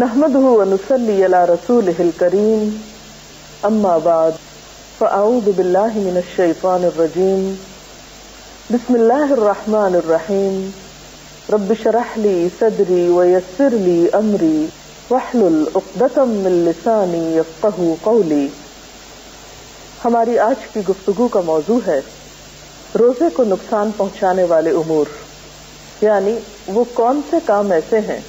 نحمده ونصلي على رسوله الكريم اما بعد فاعوذ بالله من الشيطان الرجيم بسم الله الرحمن الرحيم رب اشرح لي صدري ويسر لي امري واحلل عقدة من لساني يفقهوا قولي۔ ہماری آج کی گفتگو کا موضوع ہے روزے کو نقصان پہنچانے والے امور، یعنی وہ کون سے کام ایسے ہیں،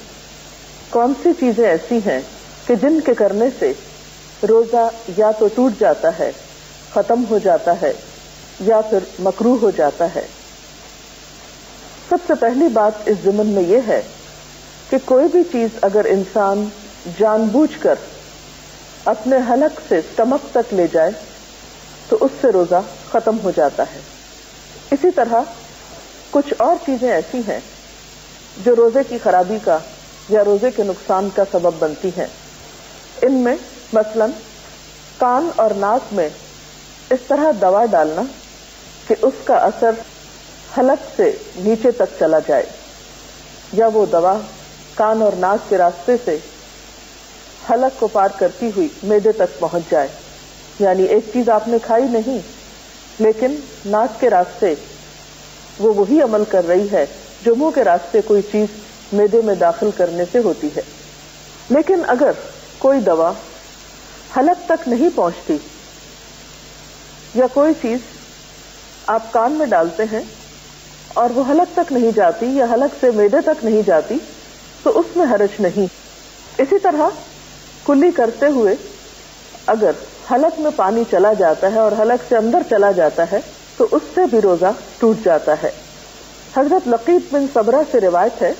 کون سی چیزیں ایسی ہیں کہ جن کے کرنے سے روزہ یا تو ٹوٹ جاتا ہے، ختم ہو جاتا ہے، یا پھر مکروہ ہو جاتا ہے۔ سب سے پہلی بات اس ضمن میں یہ ہے کہ کوئی بھی چیز اگر انسان جان بوجھ کر اپنے حلق سے اسٹمک تک لے جائے تو اس سے روزہ ختم ہو جاتا ہے۔ اسی طرح کچھ اور چیزیں ایسی ہیں جو روزے کی خرابی کا یا روزے کے نقصان کا سبب بنتی ہیں۔ ان میں مثلا کان اور ناک میں اس طرح دوا ڈالنا کہ اس کا اثر حلق سے نیچے تک چلا جائے، یا وہ دوا کان اور ناک کے راستے سے حلق کو پار کرتی ہوئی معدے تک پہنچ جائے، یعنی ایک چیز آپ نے کھائی نہیں لیکن ناک کے راستے وہ وہی عمل کر رہی ہے جو منہ کے راستے کوئی چیز معدے میں داخل کرنے سے ہوتی ہے۔ لیکن اگر کوئی دوا حلق تک نہیں پہنچتی، یا کوئی چیز آپ کان میں ڈالتے ہیں اور وہ حلق تک نہیں جاتی یا حلق سے معدے تک نہیں جاتی تو اس میں حرج نہیں۔ اسی طرح کلی کرتے ہوئے اگر حلق میں پانی چلا جاتا ہے اور حلق سے اندر چلا جاتا ہے تو اس سے بھی روزہ ٹوٹ جاتا ہے۔ حضرت لقیط بن صبرہ سے روایت ہے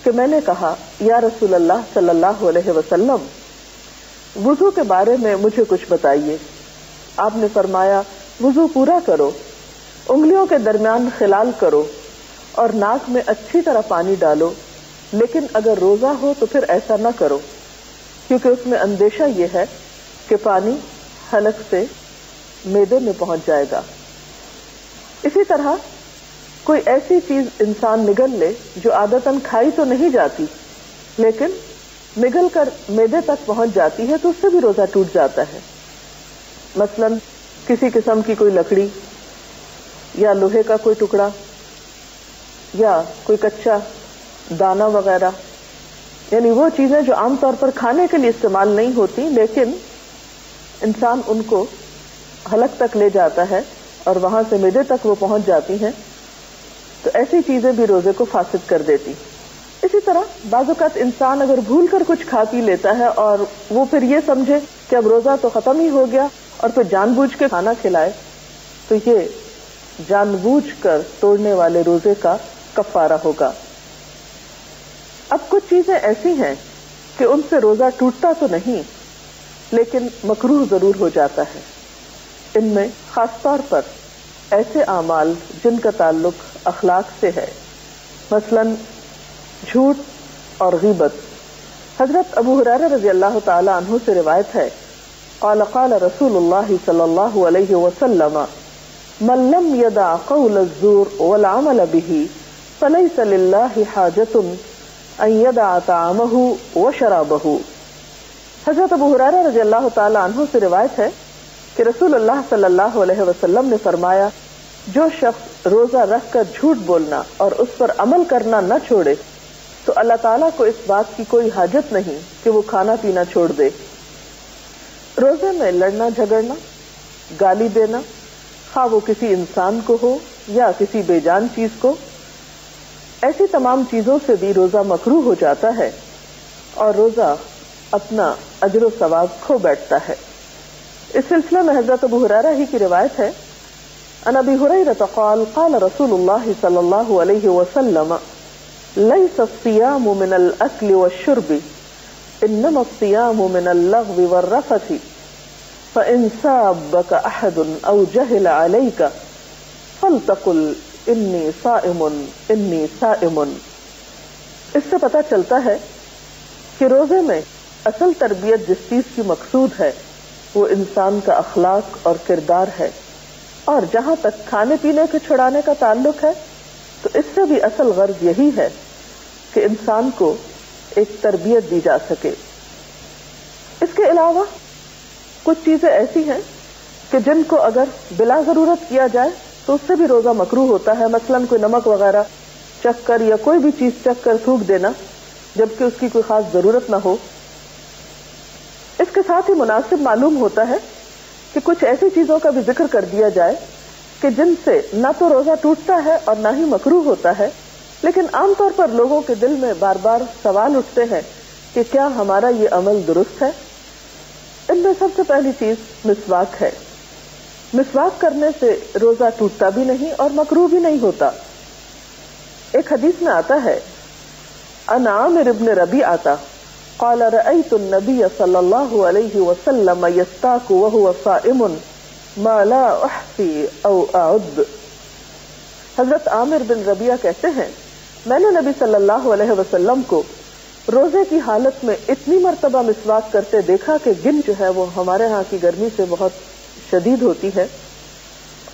کہ میں نے کہا یا رسول اللہ صلی اللہ علیہ وسلم، وضو کے بارے میں مجھے کچھ بتائیے۔ آپ نے فرمایا وضو پورا کرو، انگلیوں کے درمیان خلال کرو اور ناک میں اچھی طرح پانی ڈالو، لیکن اگر روزہ ہو تو پھر ایسا نہ کرو، کیونکہ اس میں اندیشہ یہ ہے کہ پانی حلق سے معدے میں پہنچ جائے گا۔ اسی طرح کوئی ایسی چیز انسان نگل لے جو عادتاً کھائی تو نہیں جاتی لیکن نگل کر معدے تک پہنچ جاتی ہے تو اس سے بھی روزہ ٹوٹ جاتا ہے۔ مثلا کسی قسم کی کوئی لکڑی یا لوہے کا کوئی ٹکڑا یا کوئی کچا دانا وغیرہ، یعنی وہ چیزیں جو عام طور پر کھانے کے لیے استعمال نہیں ہوتی لیکن انسان ان کو حلق تک لے جاتا ہے اور وہاں سے معدے تک وہ پہنچ جاتی ہیں، تو ایسی چیزیں بھی روزے کو فاسد کر دیتی۔ اسی طرح بعض اوقات انسان اگر بھول کر کچھ کھا پی لیتا ہے اور وہ پھر یہ سمجھے کہ اب روزہ تو ختم ہی ہو گیا اور پھر جان بوجھ کے کھانا کھلائے، تو یہ جان بوجھ کر توڑنے والے روزے کا کفارہ ہوگا۔ اب کچھ چیزیں ایسی ہیں کہ ان سے روزہ ٹوٹتا تو نہیں لیکن مکروہ ضرور ہو جاتا ہے۔ ان میں خاص طور پر ایسے اعمال جن کا تعلق اخلاق سے ہے، مثلا جھوٹ اور غیبت۔ حضرت ابو ہریرہ رضی اللہ تعالی عنہ سے روایت ہے قال قال رسول اللہ صلی اللہ علیہ وسلم من لم يدع قول الزور والعمل به فليس لله حاجة ان يدع طعامه وشرابه۔ حضرت ابو ہریرہ رضی اللہ تعالی عنہ سے روایت ہے کہ رسول اللہ صلی اللہ علیہ وسلم نے فرمایا جو شخص روزہ رکھ کر جھوٹ بولنا اور اس پر عمل کرنا نہ چھوڑے تو اللہ تعالیٰ کو اس بات کی کوئی حاجت نہیں کہ وہ کھانا پینا چھوڑ دے۔ روزے میں لڑنا جھگڑنا، گالی دینا، خواہ وہ کسی انسان کو ہو یا کسی بے جان چیز کو، ایسی تمام چیزوں سے بھی روزہ مکروہ ہو جاتا ہے اور روزہ اپنا اجر و ثواب کھو بیٹھتا ہے۔ اس سلسلے میں حضرت ابو ہریرہ ہی کی روایت ہے عن ابی ہریرہ قال قال رسول اللہ صلی اللہ علیہ وسلم لیس الصیام من الاکل والشرب انما الصیام من اللغو والرفث فان سابک احد او جہل علیک فلتقل انی صائم انی صائم۔ اس سے پتہ چلتا ہے کہ روزے میں اصل تربیت جس چیز کی مقصود ہے وہ انسان کا اخلاق اور کردار ہے، اور جہاں تک کھانے پینے کے چھڑانے کا تعلق ہے تو اس سے بھی اصل غرض یہی ہے کہ انسان کو ایک تربیت دی جا سکے، علاوہ کچھ چیزیں ایسی ہیں کہ جن کو اگر بلا ضرورت کیا جائے تو اس سے بھی روزہ مکروہ ہوتا ہے. مثلاً کوئی نمک وغیرہ چکھ کر یا کوئی بھی چیز چکھ کر تھوک دینا جبکہ اس کی کوئی خاص ضرورت نہ ہو. اس کے ساتھ ہی مناسب معلوم ہوتا ہے کہ کچھ ایسی چیزوں کا بھی ذکر کر دیا جائے کہ جن سے نہ تو روزہ ٹوٹتا ہے اور نہ ہی مکروہ ہوتا ہے، لیکن عام طور پر لوگوں کے دل میں بار بار سوال اٹھتے ہیں کہ کیا ہمارا یہ عمل درست ہے. ان میں سب سے پہلی چیز مسواک ہے. مسواک کرنے سے روزہ ٹوٹتا بھی نہیں اور مکروہ بھی نہیں ہوتا. ایک حدیث میں آتا ہے عن عامر بن ربیعہ قال رأيت النبي صلى الله عليه وسلم يستاك وهو صائم ما لا احصي او اعد. حضرت عامر بن ربیعہ کہتے ہیں میں نے نبی صلی اللہ علیہ وسلم کو روزے کی حالت میں اتنی مرتبہ مسواک کرتے دیکھا کہ گن جو ہے وہ ہمارے ہاں کی گرمی سے بہت شدید ہوتی ہے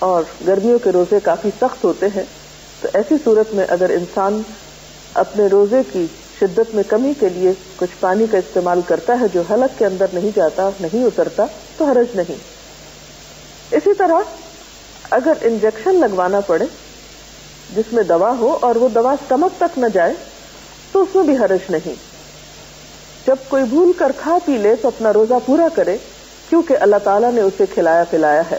اور گرمیوں کے روزے کافی سخت ہوتے ہیں. تو ایسی صورت میں اگر انسان اپنے روزے کی شدت میں کمی کے لیے کچھ پانی کا استعمال کرتا ہے جو حلق کے اندر نہیں جاتا، نہیں اترتا، تو حرج نہیں. اسی طرح اگر انجیکشن لگوانا پڑے جس میں دوا ہو اور وہ دوا اسٹمک تک نہ جائے تو اس میں بھی حرج نہیں. جب کوئی بھول کر کھا پی لے تو اپنا روزہ پورا کرے کیونکہ اللہ تعالیٰ نے اسے کھلایا پلایا ہے.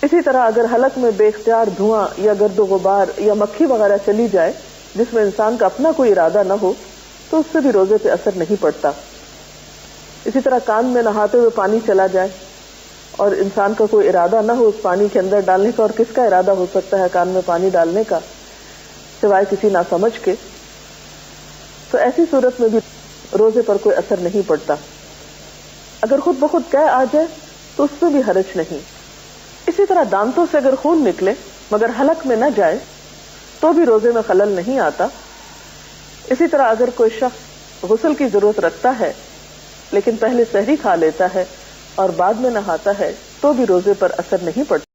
اسی طرح اگر حلق میں بے اختیار دھواں یا گرد و غبار یا مکھی وغیرہ چلی جائے جس میں انسان کا اپنا کوئی ارادہ نہ ہو تو اس سے بھی روزے پہ اثر نہیں پڑتا. اسی طرح کان میں نہاتے ہوئے پانی چلا جائے اور انسان کا کوئی ارادہ نہ ہو اس پانی کے اندر ڈالنے کا، اور کس کا ارادہ ہو سکتا ہے کان میں پانی ڈالنے کا سوائے کسی ناسمجھ کے، تو ایسی صورت میں بھی روزے پر کوئی اثر نہیں پڑتا. اگر خود بخود قے آ جائے تو اس میں بھی حرج نہیں. اسی طرح دانتوں سے اگر خون نکلے مگر حلق میں نہ جائے تو بھی روزے میں خلل نہیں آتا. اسی طرح اگر کوئی شخص غسل کی ضرورت رکھتا ہے لیکن پہلے سحری کھا لیتا ہے اور بعد میں نہاتا ہے تو بھی روزے پر اثر نہیں پڑتا.